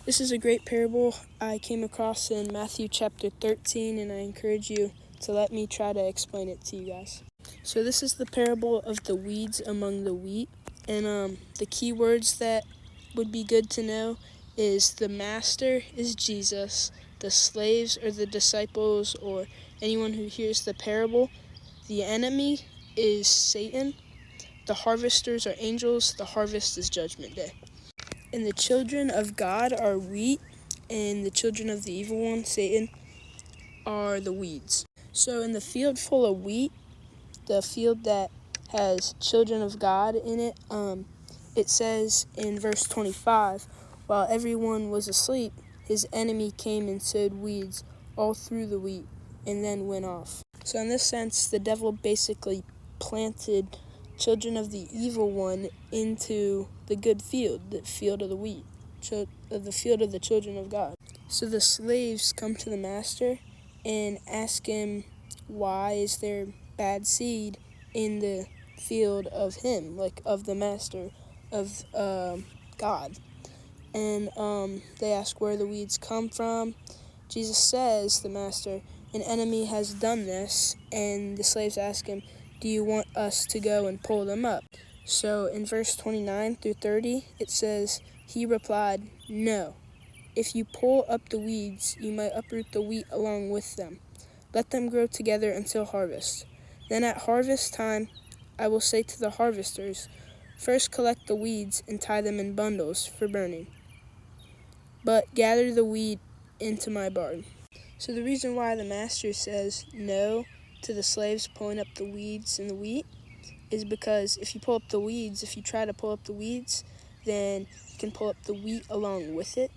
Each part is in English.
This is a great parable I came across in Matthew chapter 13, and I encourage you to let me try to explain it to you guys. So this is the parable of the weeds among the wheat, and the key words that would be good to know is the master is Jesus, the slaves are the disciples or anyone who hears the parable, the enemy is Satan, the harvesters are angels, the harvest is judgment day. And the children of God are wheat, and the children of the evil one, Satan, are the weeds. So in the field full of wheat, the field that has children of God in it, it says in verse 25, while everyone was asleep, his enemy came and sowed weeds all through the wheat and then went off. So in this sense, the devil basically planted children of the evil one into the good field, the field of the wheat, the field of the children of God. So the slaves come to the master and ask him, why is there bad seed in the field of him, like of the master, of God? And they ask where the weeds come from. Jesus says, the master, an enemy has done this, and the slaves ask him, do you want us to go and pull them up? So in verse 29 through 30, it says, he replied, no. If you pull up the weeds, you might uproot the wheat along with them. Let them grow together until harvest. Then at harvest time, I will say to the harvesters, first collect the weeds and tie them in bundles for burning, but gather the wheat into my barn. So the reason why the master says no to the slaves pulling up the weeds and the wheat is because if you try to pull up the weeds, then you can pull up the wheat along with it.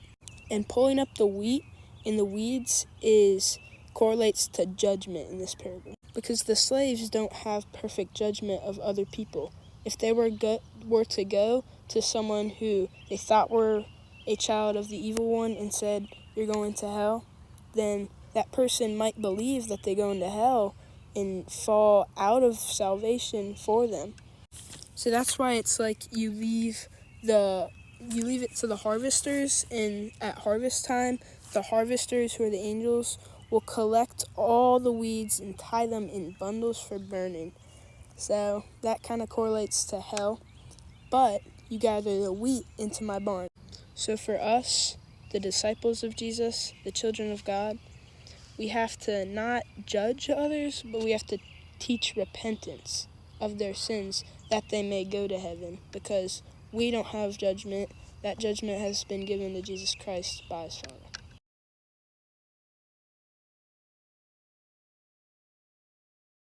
And pulling up the wheat in the weeds correlates to judgment in this parable. Because the slaves don't have perfect judgment of other people. If they were to go to someone who they thought were a child of the evil one and said, you're going to hell, then that person might believe that they go into hell and fall out of salvation for them. So that's why it's like you leave it to the harvesters, and at harvest time, the harvesters, who are the angels, will collect all the weeds and tie them in bundles for burning. So that kind of correlates to hell, but you gather the wheat into my barn. So for us, the disciples of Jesus, the children of God, we have to not judge others, but we have to teach repentance of their sins that they may go to heaven, because we don't have judgment. That judgment has been given to Jesus Christ by his Father.